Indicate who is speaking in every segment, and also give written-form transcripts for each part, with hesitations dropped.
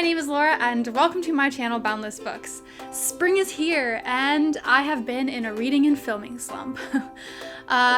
Speaker 1: my name is Laura and welcome to my channel Boundless Books. Spring is here and I have been in a reading and filming slump.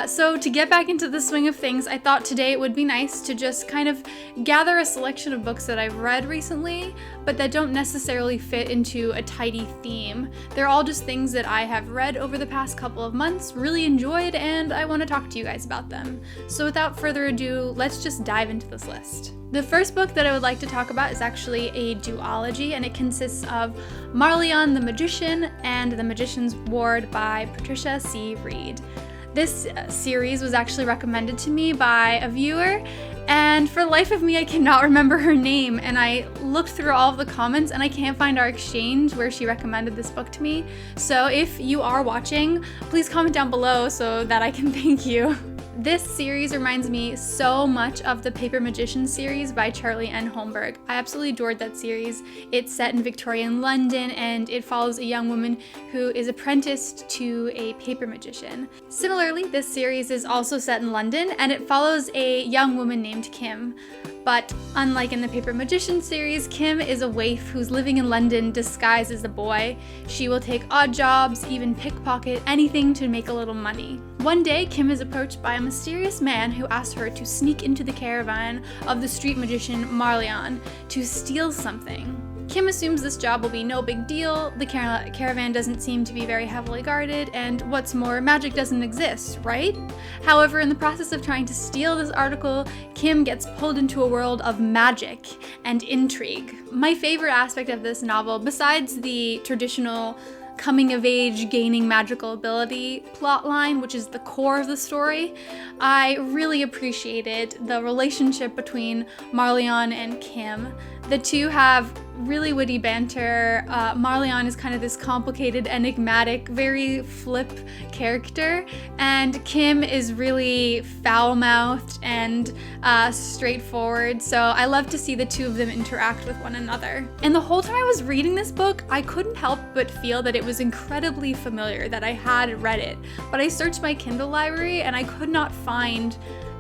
Speaker 1: So to get back into the swing of things, I thought today it would be nice to just kind of gather a selection of books that I've read recently, but that don't necessarily fit into a tidy theme. They're all just things that I have read over the past couple of months, really enjoyed, and I want to talk to you guys about them. So without further ado, let's just dive into this list. The first book that I would like to talk about is actually a duology, and it consists of Mairelon the Magician and The Magician's Ward by Patricia C. Wrede. This series was actually recommended to me by a viewer, and for the life of me I cannot remember her name, and I looked through all of the comments and I can't find our exchange where she recommended this book to me. So if you are watching, please comment down below so that I can thank you. This series reminds me so much of the Paper Magician series by Charlie N. Holmberg. I absolutely adored that series. It's set in Victorian London and it follows a young woman who is apprenticed to a paper magician. Similarly, this series is also set in London and it follows a young woman named Kim. But unlike in the Paper Magician series, Kim is a waif who's living in London disguised as a boy. She will take odd jobs, even pickpocket, anything to make a little money. One day, Kim is approached by a mysterious man who asks her to sneak into the caravan of the street magician Mairelon to steal something. Kim assumes this job will be no big deal, the caravan doesn't seem to be very heavily guarded, and what's more, magic doesn't exist, right? However, in the process of trying to steal this article, Kim gets pulled into a world of magic and intrigue. My favorite aspect of this novel, besides the traditional coming of age, gaining magical ability plotline, which is the core of the story, I really appreciated the relationship between Mairelon and Kim. The two have really witty banter. Mairelon is kind of this complicated, enigmatic, very flip character, and Kim is really foul-mouthed and straightforward, so I love to see the two of them interact with one another. And the whole time I was reading this book, I couldn't help but feel that it was incredibly familiar, that I had read it, but I searched my Kindle library and I could not find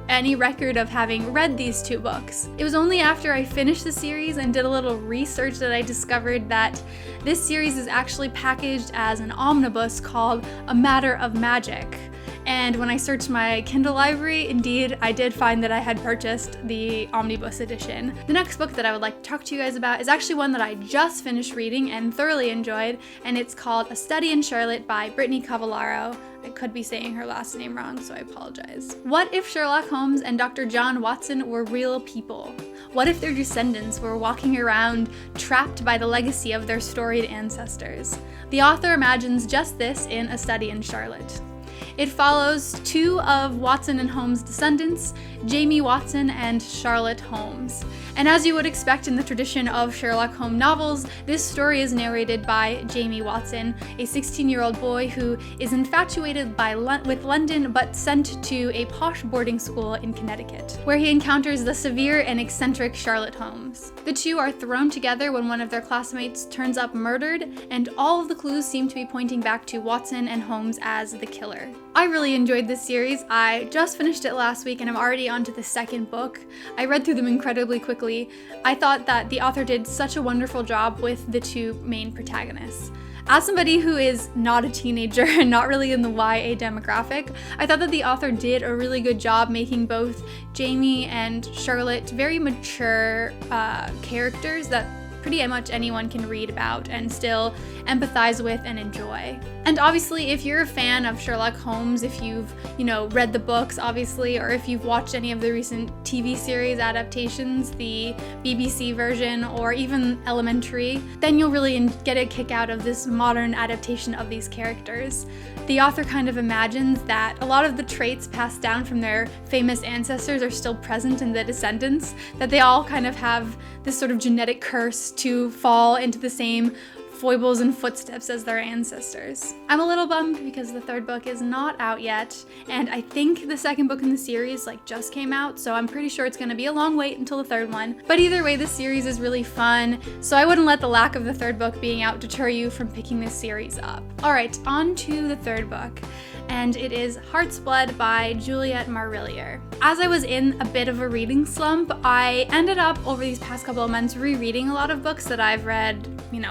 Speaker 1: any record of having read these two books. It was only after I finished the series and did a little research that I discovered that this series is actually packaged as an omnibus called A Matter of Magic. And when I searched my Kindle library, indeed, I did find that I had purchased the omnibus edition. The next book that I would like to talk to you guys about is actually one that I just finished reading and thoroughly enjoyed, and it's called A Study in Charlotte by Brittany Cavallaro. I could be saying her last name wrong, so I apologize. What if Sherlock Holmes and Dr. John Watson were real people? What if their descendants were walking around trapped by the legacy of their storied ancestors? The author imagines just this in A Study in Charlotte. It follows two of Watson and Holmes' descendants, Jamie Watson and Charlotte Holmes. And as you would expect in the tradition of Sherlock Holmes novels, this story is narrated by Jamie Watson, a 16-year-old boy who is infatuated with London but sent to a posh boarding school in Connecticut, where he encounters the severe and eccentric Charlotte Holmes. The two are thrown together when one of their classmates turns up murdered, and all of the clues seem to be pointing back to Watson and Holmes as the killer. I really enjoyed this series. I just finished it last week and I'm already on to the second book. I read through them incredibly quickly. I thought that the author did such a wonderful job with the two main protagonists. As somebody who is not a teenager and not really in the YA demographic, I thought that the author did a really good job making both Jamie and Charlotte very mature characters that pretty much anyone can read about and still empathize with and enjoy. And obviously, if you're a fan of Sherlock Holmes, if you've, read the books, obviously, or if you've watched any of the recent TV series adaptations, the BBC version, or even Elementary, then you'll really get a kick out of this modern adaptation of these characters. The author kind of imagines that a lot of the traits passed down from their famous ancestors are still present in the descendants, that they all kind of have this sort of genetic curse to fall into the same foibles and footsteps as their ancestors. I'm a little bummed because the third book is not out yet, and I think the second book in the series just came out, so I'm pretty sure it's gonna be a long wait until the third one. But either way, this series is really fun, so I wouldn't let the lack of the third book being out deter you from picking this series up. Alright, on to the third book, and it is Heart's Blood by Juliet Marillier. As I was in a bit of a reading slump, I ended up over these past couple of months rereading a lot of books that I've read,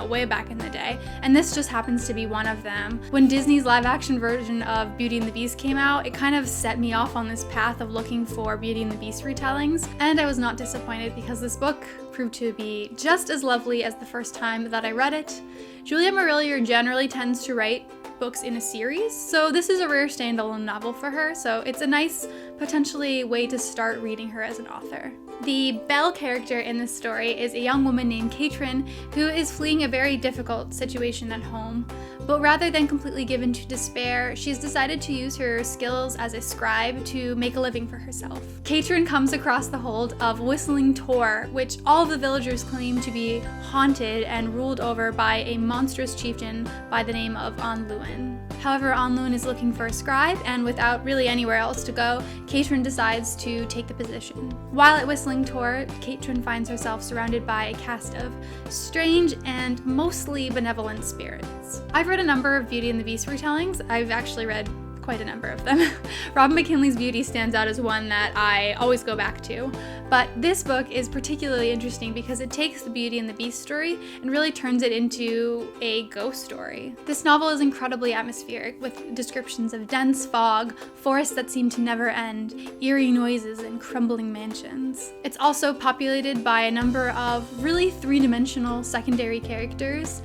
Speaker 1: way back in the day, and this just happens to be one of them. When Disney's live-action version of Beauty and the Beast came out, it kind of set me off on this path of looking for Beauty and the Beast retellings, and I was not disappointed because this book proved to be just as lovely as the first time that I read it. Juliet Marillier generally tends to write books in a series, so this is a rare standalone novel for her, so it's a nice, potentially, way to start reading her as an author. The Belle character in this story is a young woman named Katrin who is fleeing a very difficult situation at home, but rather than completely give in to despair, she's decided to use her skills as a scribe to make a living for herself. Katrin comes across the hold of Whistling Tor, which all the villagers claim to be haunted and ruled over by a monstrous chieftain by the name of Anluin. However, Anluin is looking for a scribe, and without really anywhere else to go, Katrin decides to take the position. While at Whistling Tor, Katrin finds herself surrounded by a cast of strange and mostly benevolent spirits. I've read a number of Beauty and the Beast retellings. I've actually read quite a number of them. Robin McKinley's Beauty stands out as one that I always go back to, but this book is particularly interesting because it takes the Beauty and the Beast story and really turns it into a ghost story. This novel is incredibly atmospheric, with descriptions of dense fog, forests that seem to never end, eerie noises, and crumbling mansions. It's also populated by a number of really three-dimensional secondary characters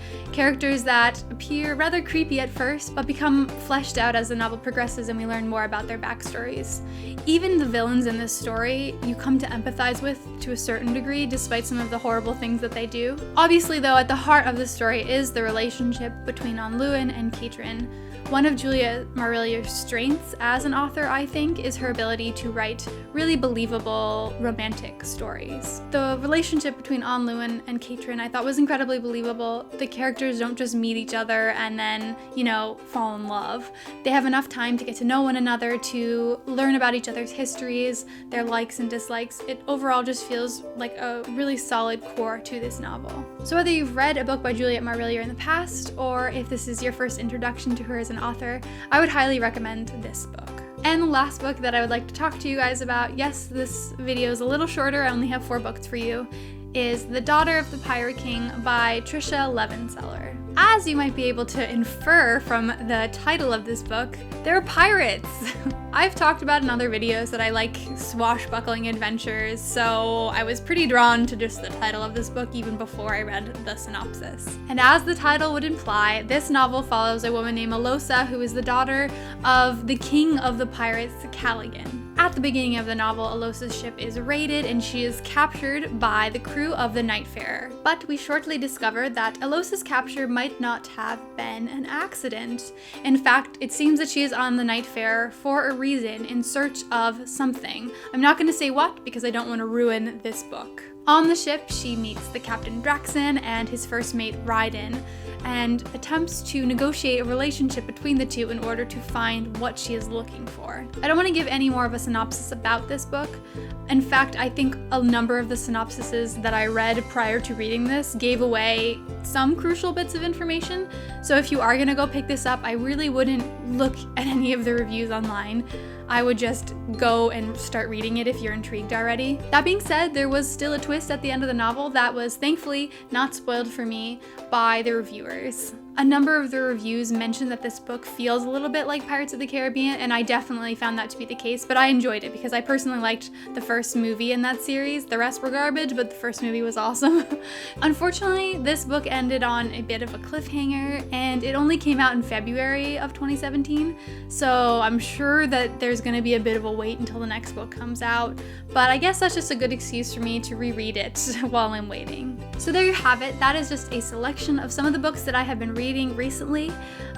Speaker 1: that appear rather creepy at first, but become fleshed out as the novel progresses and we learn more about their backstories. Even the villains in this story you come to empathize with to a certain degree, despite some of the horrible things that they do. Obviously though, at the heart of the story is the relationship between Anluin and Katrin. One of Juliet Marillier's strengths as an author, I think, is her ability to write really believable romantic stories. The relationship between Anluin and Katrin I thought was incredibly believable. The characters don't just meet each other and then, fall in love. They have enough time to get to know one another, to learn about each other's histories, their likes and dislikes. It overall just feels like a really solid core to this novel. So whether you've read a book by Juliet Marillier in the past, or if this is your first introduction to her as an author, I would highly recommend this book. And the last book that I would like to talk to you guys about, yes, this video is a little shorter, I only have 4 books for you, is The Daughter of the Pirate King by Tricia Levenseller. As you might be able to infer from the title of this book, they're pirates! I've talked about in other videos that I like swashbuckling adventures, so I was pretty drawn to just the title of this book even before I read the synopsis. And as the title would imply, this novel follows a woman named Alosa who is the daughter of the king of the pirates, Callaghan. At the beginning of the novel, Alosa's ship is raided and she is captured by the crew of the Nightfarer. But we shortly discover that Alosa's capture might not have been an accident. In fact, it seems that she is on the Nightfarer for a reason, in search of something. I'm not going to say what because I don't want to ruin this book. On the ship, she meets the Captain Draxon and his first mate Wrede, and attempts to negotiate a relationship between the two in order to find what she is looking for. I don't want to give any more of a synopsis about this book. In fact, I think a number of the synopsises that I read prior to reading this gave away some crucial bits of information, so if you are going to go pick this up, I really wouldn't look at any of the reviews online. I would just go and start reading it if you're intrigued already. That being said, there was still a twist at the end of the novel that was thankfully not spoiled for me by the reviewers. A number of the reviews mentioned that this book feels a little bit like Pirates of the Caribbean, and I definitely found that to be the case, but I enjoyed it because I personally liked the first movie in that series. The rest were garbage, but the first movie was awesome. Unfortunately, this book ended on a bit of a cliffhanger, and it only came out in February of 2017, so I'm sure that there's going to be a bit of a wait until the next book comes out, but I guess that's just a good excuse for me to reread it while I'm waiting. So there you have it. That is just a selection of some of the books that I have been reading reading recently,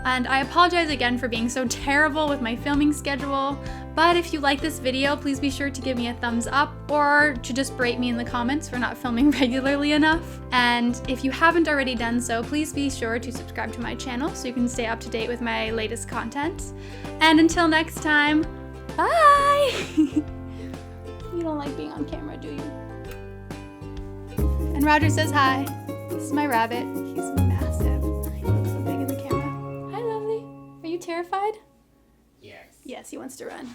Speaker 1: and I apologize again for being so terrible with my filming schedule, but if you like this video, please be sure to give me a thumbs up or to just berate me in the comments for not filming regularly enough. And if you haven't already done so, please be sure to subscribe to my channel so you can stay up to date with my latest content. And until next time, bye! You don't like being on camera, do you? And Roger says hi. This is my rabbit. He's massive. He looks so big in the camera. Hi, lovely. Are you terrified?
Speaker 2: Yes.
Speaker 1: Yes, he wants to run.